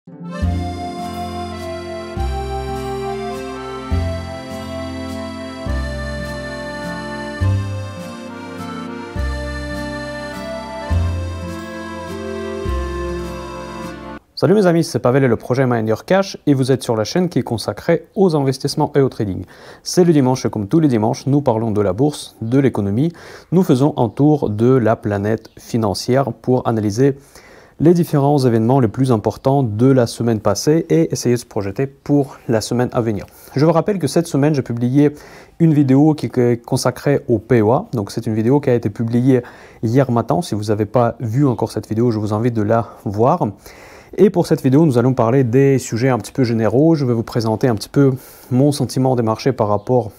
Salut mes amis, c'est Pavel et le projet Mind Your Cash et vous êtes sur la chaîne qui est consacrée aux investissements et au trading. C'est le dimanche et comme tous les dimanches, nous parlons de la bourse, de l'économie. Nous faisons un tour de la planète financière pour analyser les différents événements les plus importants de la semaine passée et essayer de se projeter pour la semaine à venir. Je vous rappelle que cette semaine, j'ai publié une vidéo qui est consacrée au PEA. Donc c'est une vidéo qui a été publiée hier matin. Si vous n'avez pas vu encore cette vidéo, je vous invite de la voir. Et pour cette vidéo, nous allons parler des sujets un petit peu généraux. Je vais vous présenter un petit peu mon sentiment des marchés par rapport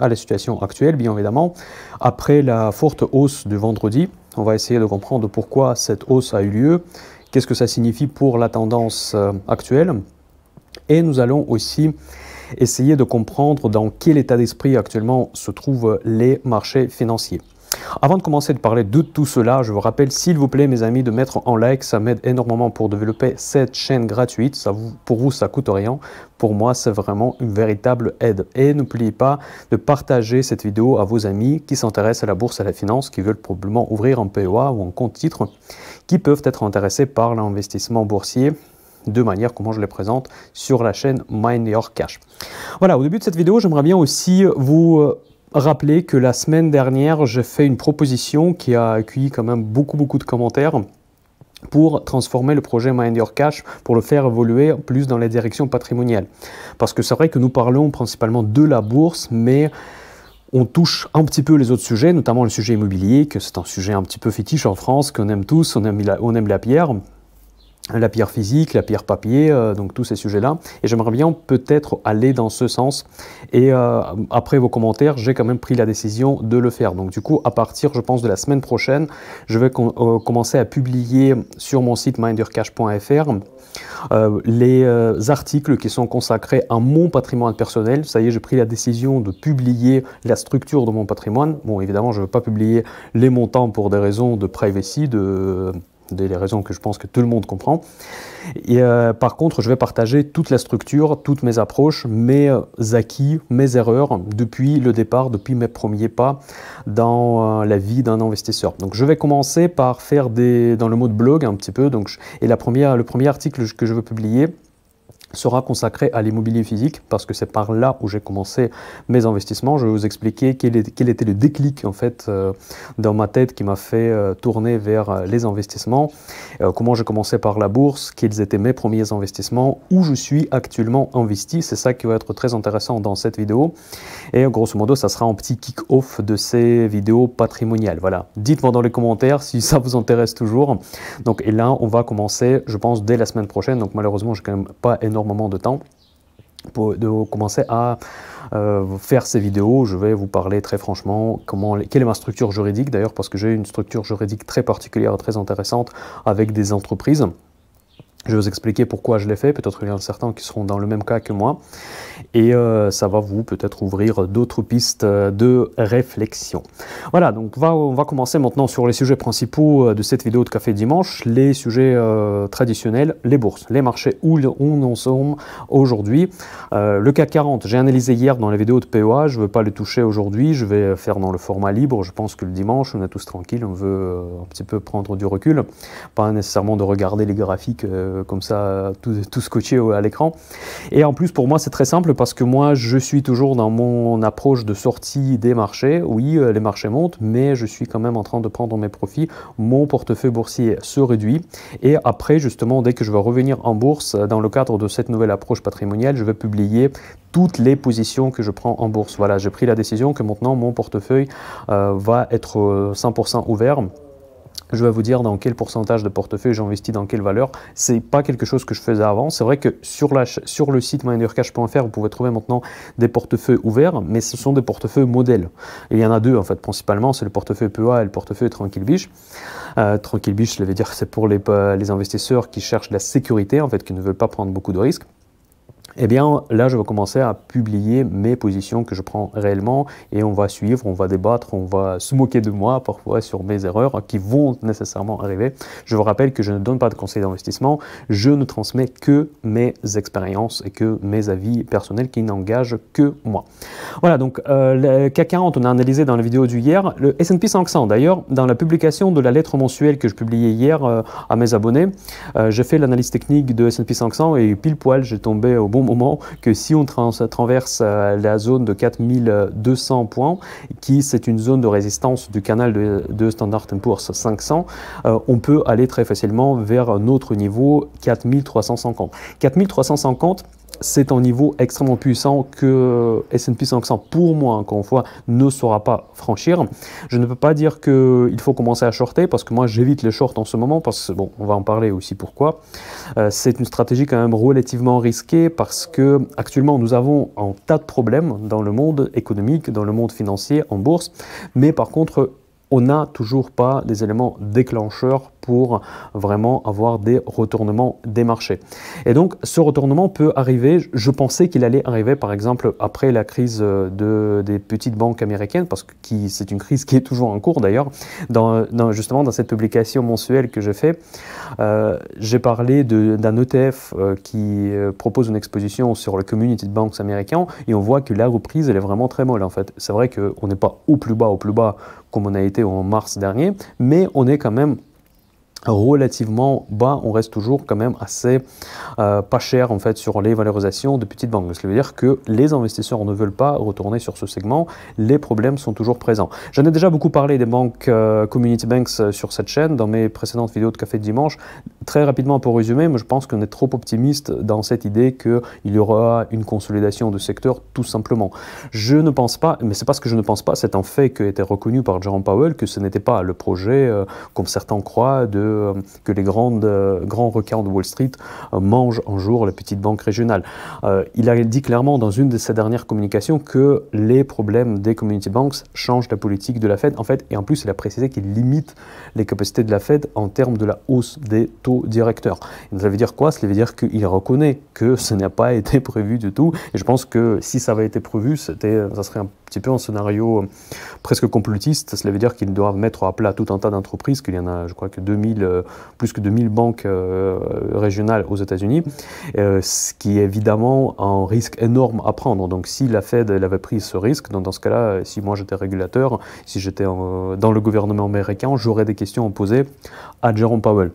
à la situation actuelle, bien évidemment. Après la forte hausse du vendredi, on va essayer de comprendre pourquoi cette hausse a eu lieu, qu'est-ce que ça signifie pour la tendance actuelle. Et nous allons aussi essayer de comprendre dans quel état d'esprit actuellement se trouvent les marchés financiers. Avant de commencer de parler de tout cela, je vous rappelle, s'il vous plaît, mes amis, de mettre en like. Ça m'aide énormément pour développer cette chaîne gratuite. Pour vous, ça coûte rien. Pour moi, c'est vraiment une véritable aide. Et n'oubliez pas de partager cette vidéo à vos amis qui s'intéressent à la bourse et à la finance, qui veulent probablement ouvrir un PEA ou un compte titre, qui peuvent être intéressés par l'investissement boursier de manière comment je les présente sur la chaîne Mind Your Cash. Voilà, au début de cette vidéo, j'aimerais bien aussi vous rappeler que la semaine dernière, j'ai fait une proposition qui a accueilli quand même beaucoup de commentaires pour transformer le projet Mind Your Cash, pour le faire évoluer plus dans les directions patrimoniales. Parce que c'est vrai que nous parlons principalement de la bourse, mais on touche un petit peu les autres sujets, notamment le sujet immobilier, que c'est un sujet un petit peu fétiche en France, qu'on aime tous, on aime la pierre physique, la pierre papier, donc tous ces sujets-là. Et j'aimerais bien peut-être aller dans ce sens. Et après vos commentaires, j'ai quand même pris la décision de le faire. Donc du coup, à partir, je pense, de la semaine prochaine, je vais commencer à publier sur mon site mindyourcash.fr les articles qui sont consacrés à mon patrimoine personnel. Ça y est, j'ai pris la décision de publier la structure de mon patrimoine. Bon, évidemment, je ne veux pas publier les montants pour des raisons de privacy, des raisons que je pense que tout le monde comprend. Et par contre, je vais partager toute la structure, toutes mes approches, mes acquis, mes erreurs depuis le départ, depuis mes premiers pas dans la vie d'un investisseur. Donc je vais commencer par faire dans le mode blog un petit peu. Et le premier article que je veux publier sera consacré à l'immobilier physique parce que c'est par là où j'ai commencé mes investissements. Je vais vous expliquer quel était le déclic en fait dans ma tête qui m'a fait tourner vers les investissements, comment j'ai commencé par la bourse, quels étaient mes premiers investissements, où je suis actuellement investi. C'est ça qui va être très intéressant dans cette vidéo et grosso modo ça sera un petit kick-off de ces vidéos patrimoniales. Voilà, dites-moi dans les commentaires si ça vous intéresse toujours. Donc et là on va commencer, je pense, dès la semaine prochaine. Donc malheureusement j'ai quand même pas énormément de temps de commencer à faire ces vidéos. Je vais vous parler très franchement quelle est ma structure juridique d'ailleurs, parce que j'ai une structure juridique très particulière et très intéressante avec des entreprises. Je vais vous expliquer pourquoi je l'ai fait, peut-être qu'il y en a certains qui seront dans le même cas que moi, et ça va vous peut-être ouvrir d'autres pistes de réflexion. Voilà, donc on va commencer maintenant sur les sujets principaux de cette vidéo de Café Dimanche, les sujets traditionnels, les bourses, les marchés, où on en sommes aujourd'hui. Le CAC 40, j'ai analysé hier dans la vidéo de PEA, je ne veux pas le toucher aujourd'hui, je vais faire dans le format libre. Je pense que le dimanche, on est tous tranquilles, on veut un petit peu prendre du recul, pas nécessairement de regarder les graphiques comme ça, tout scotché à l'écran. Et en plus, pour moi, c'est très simple parce que moi, je suis toujours dans mon approche de sortie des marchés. Oui, les marchés montent, mais je suis quand même en train de prendre mes profits. Mon portefeuille boursier se réduit. Et après, justement, dès que je vais revenir en bourse, dans le cadre de cette nouvelle approche patrimoniale, je vais publier toutes les positions que je prends en bourse. Voilà, j'ai pris la décision que maintenant, mon portefeuille va être 100% ouvert. Je vais vous dire dans quel pourcentage de portefeuille j'investis dans quelle valeur. Ce n'est pas quelque chose que je faisais avant. C'est vrai que sur le site mindyourcash.fr, vous pouvez trouver maintenant des portefeuilles ouverts, mais ce sont des portefeuilles modèles. Et il y en a deux en fait, principalement, c'est le portefeuille PEA et le portefeuille Tranquille Biche. Tranquille Biche, je vais dire, c'est pour les investisseurs qui cherchent la sécurité, en fait, qui ne veulent pas prendre beaucoup de risques. eh bien là je vais commencer à publier mes positions que je prends réellement et on va suivre, on va débattre, on va se moquer de moi parfois sur mes erreurs qui vont nécessairement arriver. Je vous rappelle que je ne donne pas de conseils d'investissement, je ne transmets que mes expériences et que mes avis personnels qui n'engagent que moi. Voilà, donc le CAC 40, on a analysé dans la vidéo du hier, le S&P 500 d'ailleurs, dans la publication de la lettre mensuelle que je publiais hier à mes abonnés, j'ai fait l'analyse technique de S&P 500 et pile poil j'ai tombé au bon moment que si on traverse la zone de 4200 points, qui c'est une zone de résistance du canal de Standard & Poor's 500, on peut aller très facilement vers un autre niveau, 4350. 4350, c'est un niveau extrêmement puissant que S&P 500, pour moi, encore une fois, ne saura pas franchir. Je ne peux pas dire qu'il faut commencer à shorter, parce que moi, j'évite les shorts en ce moment, parce que, bon, on va en parler aussi pourquoi. C'est une stratégie quand même relativement risquée, parce que actuellement, nous avons un tas de problèmes dans le monde économique, dans le monde financier, en bourse, mais par contre, on n'a toujours pas des éléments déclencheurs pour vraiment avoir des retournements des marchés. Et donc, ce retournement peut arriver, je pensais qu'il allait arriver par exemple après la crise des petites banques américaines, parce que c'est une crise qui est toujours en cours d'ailleurs. Justement, dans cette publication mensuelle que j'ai fait, j'ai parlé d'un ETF qui propose une exposition sur le Community Banks américain, et on voit que la reprise, elle est vraiment très molle en fait. C'est vrai qu'on n'est pas au plus bas, comme on a été en mars dernier, mais on est quand même relativement bas, on reste toujours quand même assez pas cher en fait sur les valorisations de petites banques. Ce qui veut dire que les investisseurs ne veulent pas retourner sur ce segment, les problèmes sont toujours présents. J'en ai déjà beaucoup parlé des banques Community Banks sur cette chaîne, dans mes précédentes vidéos de Café de Dimanche. Très rapidement pour résumer, mais je pense qu'on est trop optimiste dans cette idée qu'il y aura une consolidation de secteur tout simplement. Je ne pense pas, mais c'est parce que je ne pense pas, c'est un fait qui a été reconnu par Jerome Powell, que ce n'était pas le projet, comme certains croient, que les grands requins de Wall Street mangent un jour les petites banques régionales. Il a dit clairement dans une de ses dernières communications que les problèmes des community banks changent la politique de la Fed, en fait, et en plus il a précisé qu'il limite les capacités de la Fed en termes de la hausse des taux directeurs. Et ça veut dire quoi? Ça veut dire qu'il reconnaît que ce n'a pas été prévu du tout, et je pense que si ça avait été prévu, ça serait un petit peu un scénario presque complotiste. Cela veut dire qu'ils doivent mettre à plat tout un tas d'entreprises, qu'il y en a, je crois que plus que 2000 banques régionales aux États-Unis, ce qui est évidemment un risque énorme à prendre. Donc si la Fed elle avait pris ce risque, dans ce cas-là, si moi j'étais régulateur, si j'étais dans le gouvernement américain, j'aurais des questions à poser à Jerome Powell.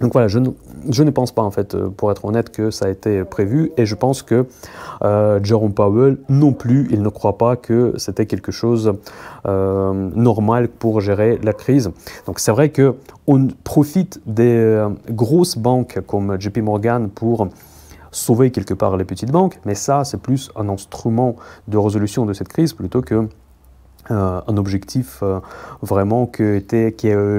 Donc voilà, je ne pense pas en fait, pour être honnête, que ça a été prévu, et je pense que Jerome Powell non plus, il ne croit pas que c'était quelque chose normal pour gérer la crise. Donc c'est vrai qu'on profite des grosses banques comme JP Morgan pour sauver quelque part les petites banques, mais ça c'est plus un instrument de résolution de cette crise plutôt que un objectif vraiment que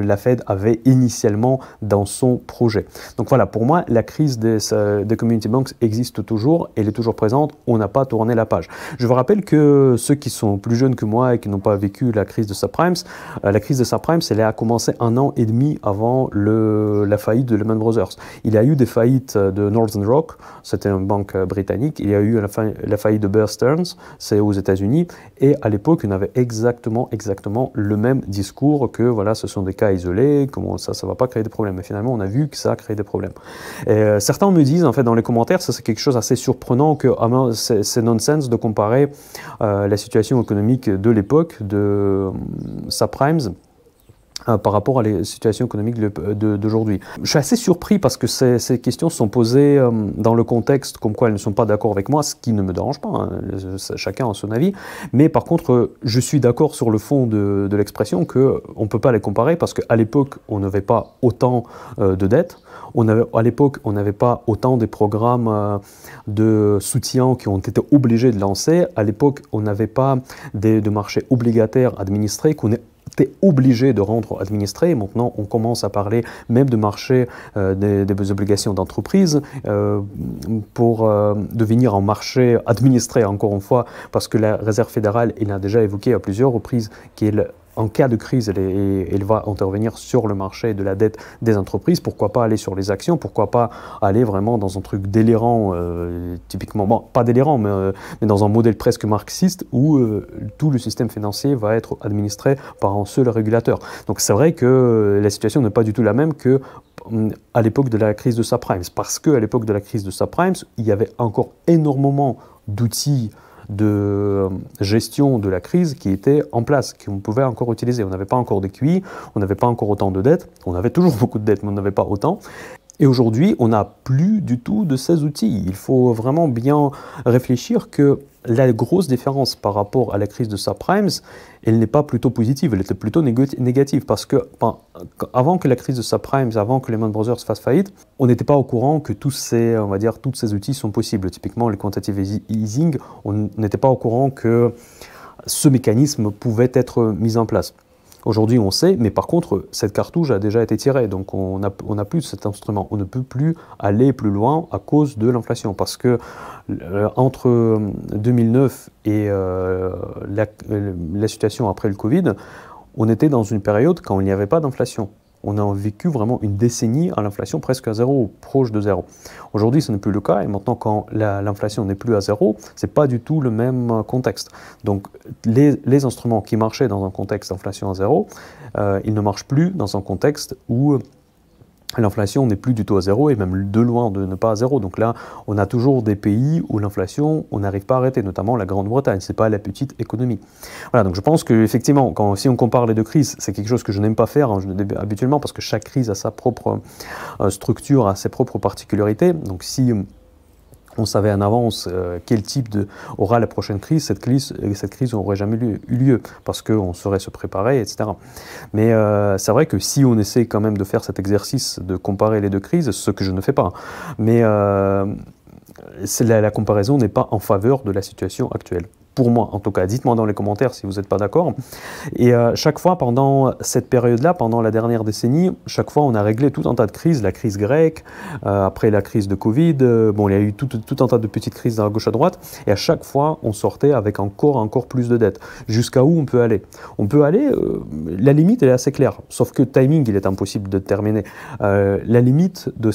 la Fed avait initialement dans son projet. Donc voilà, pour moi, la crise des community banks existe toujours, elle est toujours présente, on n'a pas tourné la page. Je vous rappelle que ceux qui sont plus jeunes que moi et qui n'ont pas vécu la crise de subprimes, elle a commencé 1 an et demi avant la faillite de Lehman Brothers. Il y a eu des faillites de Northern Rock, c'était une banque britannique, il y a eu la faillite de Bear Stearns, c'est aux États-Unis, et à l'époque, on avait exactement le même discours que voilà, ce sont des cas isolés, comment ça va pas créer des problèmes. Mais finalement, on a vu que ça a créé des problèmes. Et, certains me disent, en fait, dans les commentaires, ça c'est quelque chose assez surprenant, que c'est nonsense de comparer la situation économique de l'époque de subprimes par rapport à la situation économique d'aujourd'hui. Je suis assez surpris parce que ces questions sont posées dans le contexte comme quoi elles ne sont pas d'accord avec moi, ce qui ne me dérange pas, hein, chacun a son avis, mais par contre je suis d'accord sur le fond de l'expression qu'on ne peut pas les comparer parce qu'à l'époque on n'avait pas autant de dettes, à l'époque on n'avait pas autant de programmes de soutien qui ont été obligés de lancer, à l'époque on n'avait pas de marchés obligataires administrés qu'on est obligé de rendre administré. Maintenant, on commence à parler même de marché des obligations d'entreprise pour devenir un marché administré, encore une fois, parce que la Réserve fédérale, il a déjà évoqué à plusieurs reprises qu'elle en cas de crise, elle va intervenir sur le marché de la dette des entreprises. Pourquoi pas aller sur les actions? Pourquoi pas aller vraiment dans un truc délirant, typiquement, bon, pas délirant, mais dans un modèle presque marxiste où tout le système financier va être administré par un seul régulateur. Donc c'est vrai que la situation n'est pas du tout la même que à l'époque de la crise de subprimes, parce qu'à l'époque de la crise de subprimes, il y avait encore énormément d'outils de gestion de la crise qui étaient en place, qu'on pouvait encore utiliser. On n'avait pas encore de QI, on n'avait pas encore autant de dettes, on avait toujours beaucoup de dettes, mais on n'avait pas autant. Et aujourd'hui, on n'a plus du tout de ces outils. Il faut vraiment bien réfléchir que la grosse différence par rapport à la crise de subprimes, elle n'est pas plutôt positive, elle était plutôt négative. Parce que avant que la crise de subprimes, avant que Lehman Brothers fasse faillite, on n'était pas au courant que tous ces, on va dire, tous ces outils sont possibles. Typiquement, le quantitative easing, on n'était pas au courant que ce mécanisme pouvait être mis en place. Aujourd'hui, on sait, mais par contre, cette cartouche a déjà été tirée, donc on n'a plus cet instrument. On ne peut plus aller plus loin à cause de l'inflation, parce que entre 2009 et la situation après le Covid, on était dans une période quand il n'y avait pas d'inflation. On a vécu vraiment une décennie à l'inflation presque à zéro, ou proche de zéro. Aujourd'hui, ce n'est plus le cas, et maintenant, quand l'inflation n'est plus à zéro, ce n'est pas du tout le même contexte. Donc, les instruments qui marchaient dans un contexte d'inflation à zéro, ils ne marchent plus dans un contexte où l'inflation n'est plus du tout à zéro, et même de loin de ne pas à zéro. Donc là, on a toujours des pays où l'inflation, on n'arrive pas à arrêter, notamment la Grande-Bretagne, ce n'est pas la petite économie. Voilà, donc je pense qu'effectivement, si on compare les deux crises, c'est quelque chose que je n'aime pas faire habituellement, parce que chaque crise a sa propre structure, a ses propres particularités. Donc si on savait en avance quel type aura la prochaine crise, cette crise n'aurait jamais eu lieu, parce qu'on saurait se préparer, etc. Mais c'est vrai que si on essaie quand même de faire cet exercice de comparer les deux crises, ce que je ne fais pas, mais la comparaison n'est pas en faveur de la situation actuelle. Pour moi, en tout cas, dites-moi dans les commentaires si vous n'êtes pas d'accord. Et chaque fois, pendant cette période-là, pendant la dernière décennie, chaque fois, on a réglé tout un tas de crises. La crise grecque, après la crise de Covid, bon, il y a eu tout un tas de petites crises à gauche à droite. Et à chaque fois, on sortait avec encore plus de dettes. Jusqu'à où on peut aller? On peut aller, la limite, elle est assez claire. Sauf que timing, il est impossible de terminer. La limite de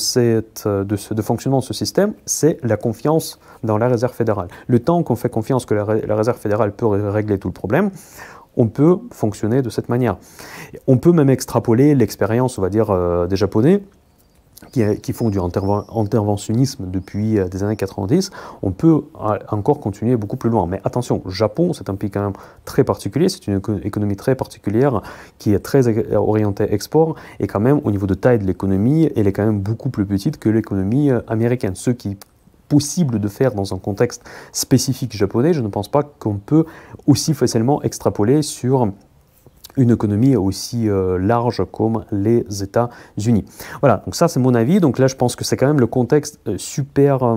fonctionnement de ce système, c'est la confiance dans la Réserve fédérale. Le temps qu'on fait confiance que la Réserve fédérale peut régler tout le problème, on peut fonctionner de cette manière. On peut même extrapoler l'expérience, on va dire, des Japonais, qui font du interventionnisme depuis des années 90, on peut encore continuer beaucoup plus loin. Mais attention, Japon, c'est un pays quand même très particulier, c'est une économie très particulière qui est très orientée export, et quand même au niveau de taille de l'économie, elle est quand même beaucoup plus petite que l'économie américaine. Ce qui possible de faire dans un contexte spécifique japonais, je ne pense pas qu'on peut aussi facilement extrapoler sur une économie aussi large comme les États-Unis. Voilà, donc ça c'est mon avis. Donc là je pense que c'est quand même le contexte super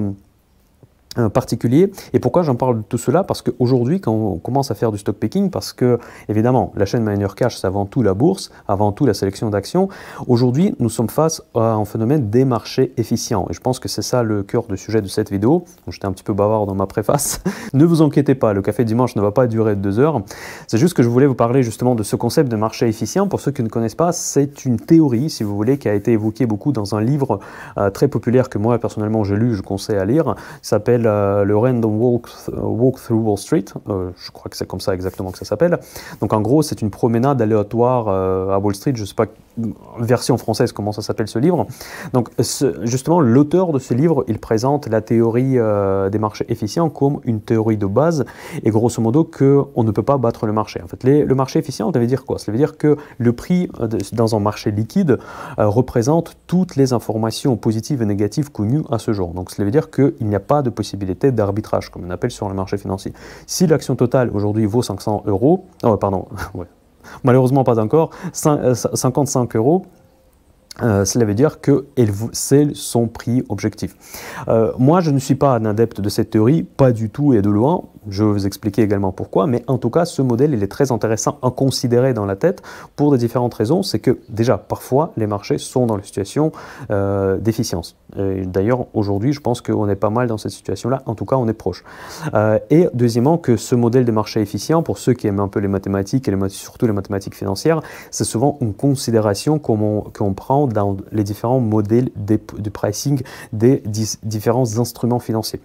particulier. Et pourquoi j'en parle de tout cela? Parce qu'aujourd'hui, quand on commence à faire du stock picking, parce que, évidemment, la chaîne Miner Cash, c'est avant tout la bourse, avant tout la sélection d'actions. Aujourd'hui, nous sommes face à un phénomène des marchés efficients. Et je pense que c'est ça le cœur du sujet de cette vidéo. J'étais un petit peu bavard dans ma préface. Ne vous inquiétez pas, le café dimanche ne va pas durer 2 heures. C'est juste que je voulais vous parler justement de ce concept de marché efficient. Pour ceux qui ne connaissent pas, c'est une théorie, si vous voulez, qui a été évoquée beaucoup dans un livre très populaire que moi, personnellement, j'ai lu, je conseille à lire, qui s'appelle le Random Walk Through Wall Street, je crois que c'est comme ça exactement que ça s'appelle. Donc en gros, c'est une promenade aléatoire à Wall Street, je ne sais pas, version française, comment ça s'appelle ce livre. Donc justement, l'auteur de ce livre, il présente la théorie des marchés efficients comme une théorie de base, et grosso modo qu'on ne peut pas battre le marché. En fait, le marché efficient, ça veut dire quoi? Ça veut dire que le prix dans un marché liquide représente toutes les informations positives et négatives connues à ce jour. Donc ça veut dire qu'il n'y a pas de possibilité d'arbitrage, comme on appelle sur le marché financier. Si l'action totale aujourd'hui vaut 500 euros, ouais, malheureusement pas encore, 55 euros, cela veut dire que c'est son prix objectif. Moi, je ne suis pas un adepte de cette théorie, pas du tout et de loin. je vais vous expliquer également pourquoi, mais en tout cas, ce modèle, il est très intéressant à considérer dans la tête pour des différentes raisons. C'est que déjà, parfois, les marchés sont dans une situation d'efficience. D'ailleurs, aujourd'hui, je pense qu'on est pas mal dans cette situation-là, en tout cas, on est proche. Et deuxièmement, que ce modèle de marché efficient, pour ceux qui aiment un peu les mathématiques et surtout les mathématiques financières, c'est souvent une considération qu'on prend dans les différents modèles du pricing des différents instruments financiers,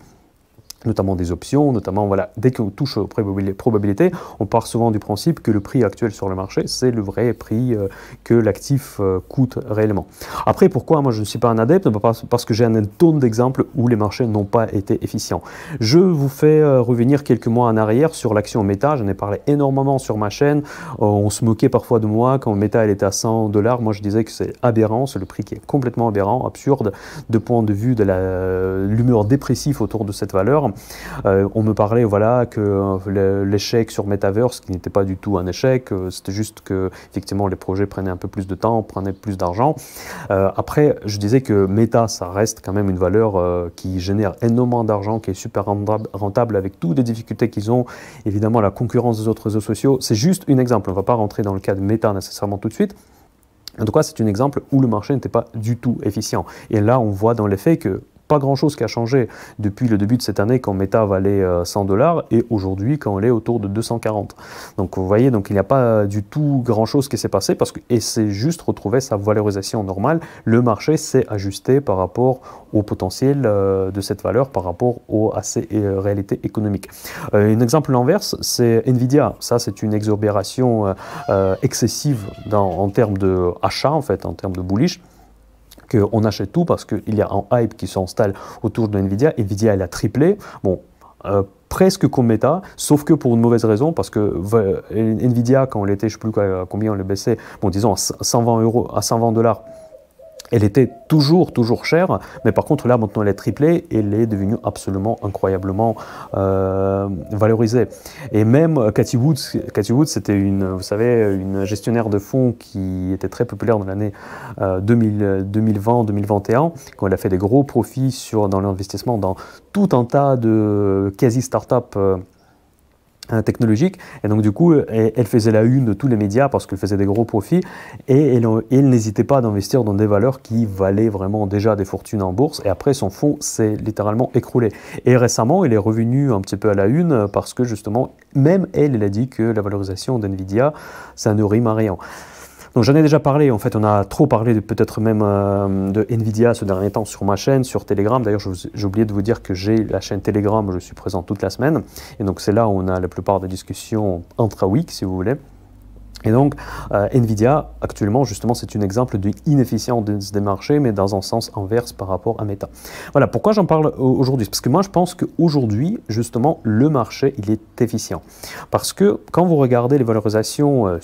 notamment des options, notamment, voilà, dès qu'on touche aux probabilités, on part souvent du principe que le prix actuel sur le marché, c'est le vrai prix que l'actif coûte réellement. Après, pourquoi moi je ne suis pas un adepte? Parce que j'ai un tonne d'exemples où les marchés n'ont pas été efficients. Je vous fais revenir quelques mois en arrière sur l'action Meta, j'en ai parlé énormément sur ma chaîne, on se moquait parfois de moi quand Meta elle était à 100 $, moi je disais que c'est aberrant, c'est le prix qui est complètement aberrant, absurde, de point de vue de l'humeur dépressive autour de cette valeur. On me parlait, voilà, que l'échec sur Metaverse, qui n'était pas du tout un échec, c'était juste que effectivement les projets prenaient un peu plus de temps, prenaient plus d'argent. Après, je disais que Meta, ça reste quand même une valeur qui génère énormément d'argent, qui est super rentable avec toutes les difficultés qu'ils ont, évidemment la concurrence des autres réseaux sociaux. C'est juste un exemple, on ne va pas rentrer dans le cas de Meta nécessairement tout de suite. En tout cas, c'est un exemple où le marché n'était pas du tout efficient. Et là, on voit dans les faits que pas grand-chose qui a changé depuis le début de cette année quand Meta valait 100 $ et aujourd'hui quand elle est autour de 240. Donc vous voyez, donc il n'y a pas du tout grand-chose qui s'est passé et c'est juste retrouver sa valorisation normale. Le marché s'est ajusté par rapport au potentiel de cette valeur, par rapport à ses réalités économiques. Un exemple l'inverse, c'est Nvidia. Ça, c'est une exorbitation excessive en termes d'achat, en fait, en termes de bullish. Qu'on achète tout parce qu'il y a un hype qui s'installe autour de Nvidia. Nvidia, elle a triplé. Bon, presque comme Meta, sauf que pour une mauvaise raison, parce que Nvidia, quand elle était, je ne sais plus combien on le baissait, bon, disons à 120 €, à 120 $, elle était toujours chère, mais par contre là maintenant elle est triplée et elle est devenue absolument incroyablement valorisée. Et même Cathie Wood, c'était vous savez, une gestionnaire de fonds qui était très populaire dans l'année 2020-2021, quand elle a fait des gros profits dans l'investissement dans tout un tas de quasi-start-up technologique, et donc du coup elle faisait la une de tous les médias parce qu'elle faisait des gros profits et elle n'hésitait pas d'investir dans des valeurs qui valaient vraiment déjà des fortunes en bourse, et après son fonds s'est littéralement écroulé. Et récemment elle est revenue un petit peu à la une parce que justement même elle a dit que la valorisation d'Nvidia ça ne rime à rien. Donc j'en ai déjà parlé, en fait on a trop parlé peut-être même de Nvidia ce dernier temps sur ma chaîne, sur Telegram. D'ailleurs j'ai oublié de vous dire que j'ai la chaîne Telegram, je suis présent toute la semaine. Et donc c'est là où on a la plupart des discussions intra-week si vous voulez. Et donc, Nvidia, actuellement, justement, c'est un exemple d'inefficience des marchés, mais dans un sens inverse par rapport à Meta. Voilà, pourquoi j'en parle aujourd'hui? Parce que moi, je pense qu'aujourd'hui, justement, le marché, il est efficient. Parce que quand vous regardez les valorisations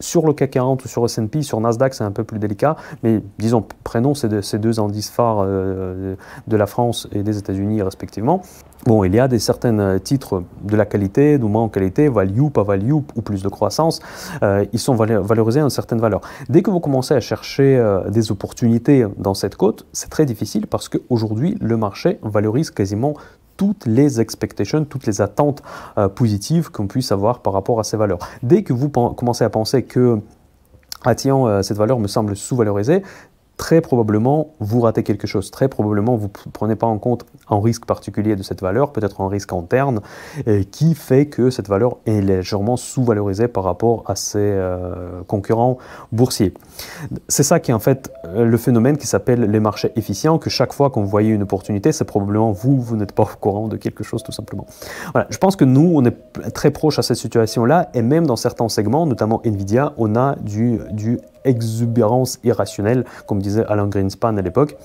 sur le CAC 40 ou sur S&P, sur Nasdaq, c'est un peu plus délicat, mais disons, prenons ces deux indices phares de la France et des États-Unis respectivement. Bon, il y a certains titres de la qualité, de moins en qualité, value, pas value, ou plus de croissance, ils sont valorisés à une certaine valeur. Dès que vous commencez à chercher des opportunités dans cette cote, c'est très difficile parce qu'aujourd'hui, le marché valorise quasiment toutes les expectations, toutes les attentes positives qu'on puisse avoir par rapport à ces valeurs. Dès que vous commencez à penser que, ah tiens, cette valeur me semble sous-valorisée, très probablement, vous ratez quelque chose. Très probablement, vous ne prenez pas en compte un risque particulier de cette valeur, peut-être un risque interne, qui fait que cette valeur est légèrement sous-valorisée par rapport à ses concurrents boursiers. C'est ça qui est en fait le phénomène qui s'appelle les marchés efficients, que chaque fois qu'on voyez une opportunité, c'est probablement vous n'êtes pas au courant de quelque chose tout simplement. Voilà, je pense que nous, on est très proche à cette situation-là, et même dans certains segments, notamment Nvidia, on a du exubérance irrationnelle, comme disait Alan Greenspan à l'époque,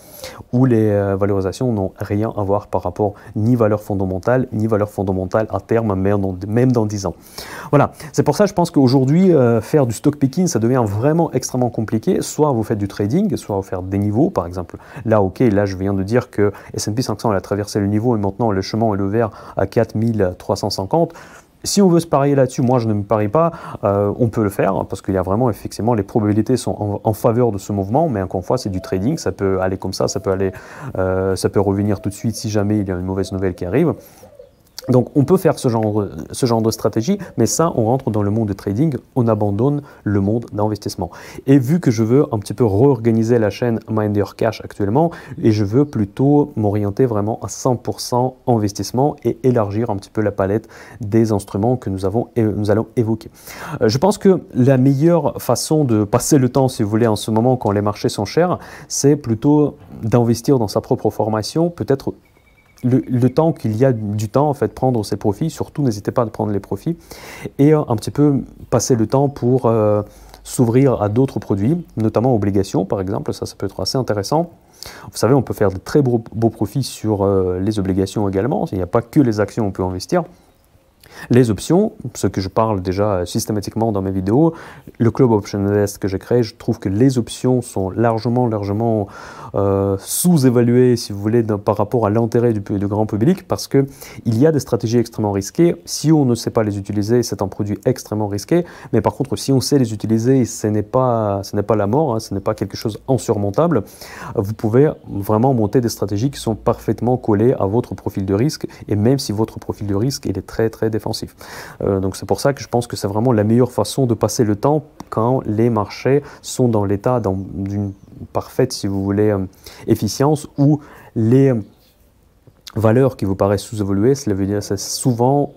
où les valorisations n'ont rien à voir par rapport ni valeur fondamentale à terme, même dans 10 ans. Voilà, c'est pour ça je pense qu'aujourd'hui, faire du stock picking, ça devient vraiment extrêmement compliqué. Soit vous faites du trading, soit vous faites des niveaux, par exemple. Là, ok, là je viens de dire que S&P 500 elle a traversé le niveau et maintenant le chemin est ouvert à 4350. Si on veut se parier là-dessus, moi je ne me parie pas, on peut le faire parce qu'il y a vraiment effectivement les probabilités sont en faveur de ce mouvement, mais encore une fois c'est du trading, ça peut aller comme ça peut revenir tout de suite si jamais il y a une mauvaise nouvelle qui arrive. Donc on peut faire ce genre de stratégie, mais ça, on rentre dans le monde du trading, on abandonne le monde d'investissement. Et vu que je veux un petit peu réorganiser la chaîne Minder Cash actuellement, et je veux plutôt m'orienter vraiment à 100% investissement et élargir un petit peu la palette des instruments que nous allons évoquer. Je pense que la meilleure façon de passer le temps, si vous voulez, en ce moment quand les marchés sont chers, c'est plutôt d'investir dans sa propre formation, peut-être le temps qu'il y a du temps, en fait, prendre ses profits, surtout n'hésitez pas à prendre les profits, et un petit peu passer le temps pour s'ouvrir à d'autres produits, notamment obligations par exemple, ça peut être assez intéressant. Vous savez, on peut faire de très beaux profits sur les obligations également, il n'y a pas que les actions où on peut investir. Les options, ce que je parle déjà systématiquement dans mes vidéos, le Club Option Invest que j'ai créé, je trouve que les options sont largement sous-évaluées, si vous voulez, par rapport à l'intérêt du grand public, parce qu'il y a des stratégies extrêmement risquées. Si on ne sait pas les utiliser, c'est un produit extrêmement risqué, mais par contre, si on sait les utiliser, ce n'est pas la mort, hein, ce n'est pas quelque chose d'insurmontable, vous pouvez vraiment monter des stratégies qui sont parfaitement collées à votre profil de risque, et même si votre profil de risque il est très défensif. Donc c'est pour ça que je pense que c'est vraiment la meilleure façon de passer le temps quand les marchés sont dans l'état d'une parfaite, si vous voulez, efficience, où les valeurs qui vous paraissent sous-évaluées, cela veut dire c'est souvent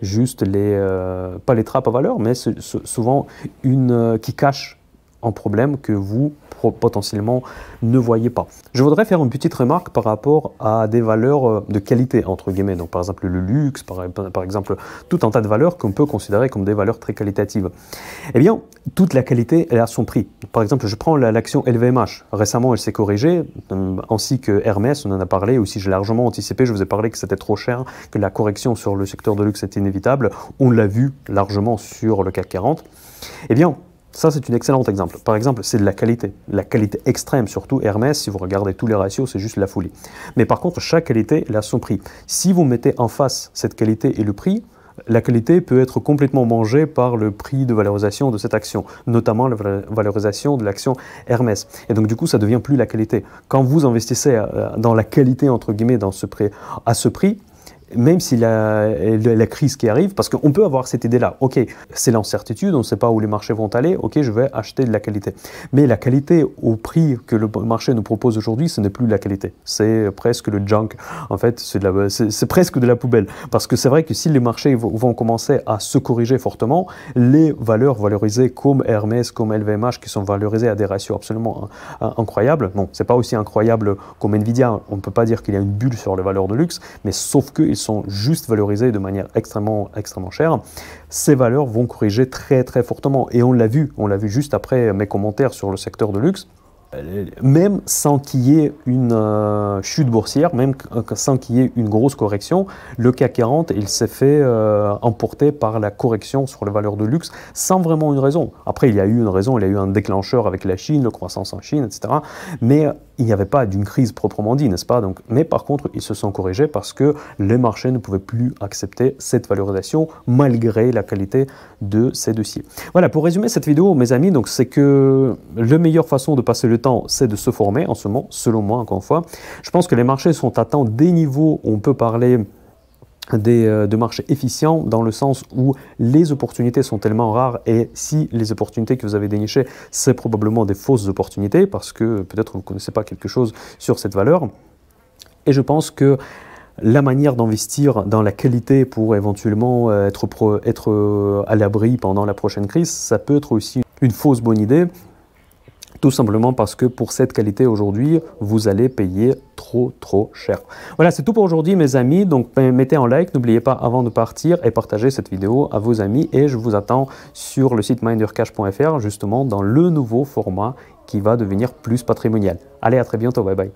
juste pas les trappes à valeur, mais souvent qui cachent un problème que vous potentiellement ne voyez pas. Je voudrais faire une petite remarque par rapport à des valeurs de qualité, entre guillemets, donc par exemple le luxe, par exemple tout un tas de valeurs qu'on peut considérer comme des valeurs très qualitatives. Eh bien, toute la qualité, elle a son prix. Par exemple, je prends l'action LVMH. Récemment, elle s'est corrigée, ainsi que Hermès, on en a parlé, aussi j'ai largement anticipé, je vous ai parlé que c'était trop cher, que la correction sur le secteur de luxe était inévitable. On l'a vu largement sur le CAC 40. Eh bien, ça, c'est un excellent exemple. Par exemple, c'est de la qualité extrême, surtout Hermès, si vous regardez tous les ratios, c'est juste la folie. Mais par contre, chaque qualité, elle a son prix. Si vous mettez en face cette qualité et le prix, la qualité peut être complètement mangée par le prix de valorisation de cette action, notamment la valorisation de l'action Hermès. Et donc, du coup, ça ne devient plus la qualité. Quand vous investissez dans la qualité, entre guillemets, à ce prix, même s'il y a la crise qui arrive, parce qu'on peut avoir cette idée-là, ok, c'est l'incertitude, on ne sait pas où les marchés vont aller, ok, je vais acheter de la qualité. Mais la qualité au prix que le marché nous propose aujourd'hui, ce n'est plus la qualité, c'est presque le junk, en fait, c'est presque de la poubelle. Parce que c'est vrai que si les marchés vont commencer à se corriger fortement, les valeurs valorisées comme Hermès, comme LVMH, qui sont valorisées à des ratios absolument incroyables, bon, c'est pas aussi incroyable comme Nvidia, on ne peut pas dire qu'il y a une bulle sur les valeurs de luxe, mais sauf qu'ils sont juste valorisés de manière extrêmement chère, ces valeurs vont corriger très fortement. Et on l'a vu juste après mes commentaires sur le secteur de luxe. Même sans qu'il y ait une chute boursière, même sans qu'il y ait une grosse correction, le CAC 40, il s'est fait emporter par la correction sur les valeurs de luxe sans vraiment une raison. Après, il y a eu une raison, il y a eu un déclencheur avec la Chine, la croissance en Chine, etc. Mais il n'y avait pas d'une crise proprement dit, n'est-ce pas? Donc, mais par contre, ils se sont corrigés parce que les marchés ne pouvaient plus accepter cette valorisation malgré la qualité de ces dossiers. Voilà, pour résumer cette vidéo, mes amis, donc c'est que la meilleure façon de passer le temps, c'est de se former en ce moment, selon moi, encore une fois. Je pense que les marchés sont atteints des niveaux où on peut parler de marchés efficients, dans le sens où les opportunités sont tellement rares, et si les opportunités que vous avez dénichées, c'est probablement des fausses opportunités, parce que peut-être vous ne connaissez pas quelque chose sur cette valeur. Et je pense que la manière d'investir dans la qualité pour éventuellement être à l'abri pendant la prochaine crise, ça peut être aussi une fausse bonne idée. Tout simplement parce que pour cette qualité aujourd'hui, vous allez payer trop cher. Voilà, c'est tout pour aujourd'hui, mes amis. Donc, mettez un like, n'oubliez pas avant de partir, et partagez cette vidéo à vos amis. Et je vous attends sur le site mindercash.fr, justement dans le nouveau format qui va devenir plus patrimonial. Allez, à très bientôt, bye bye.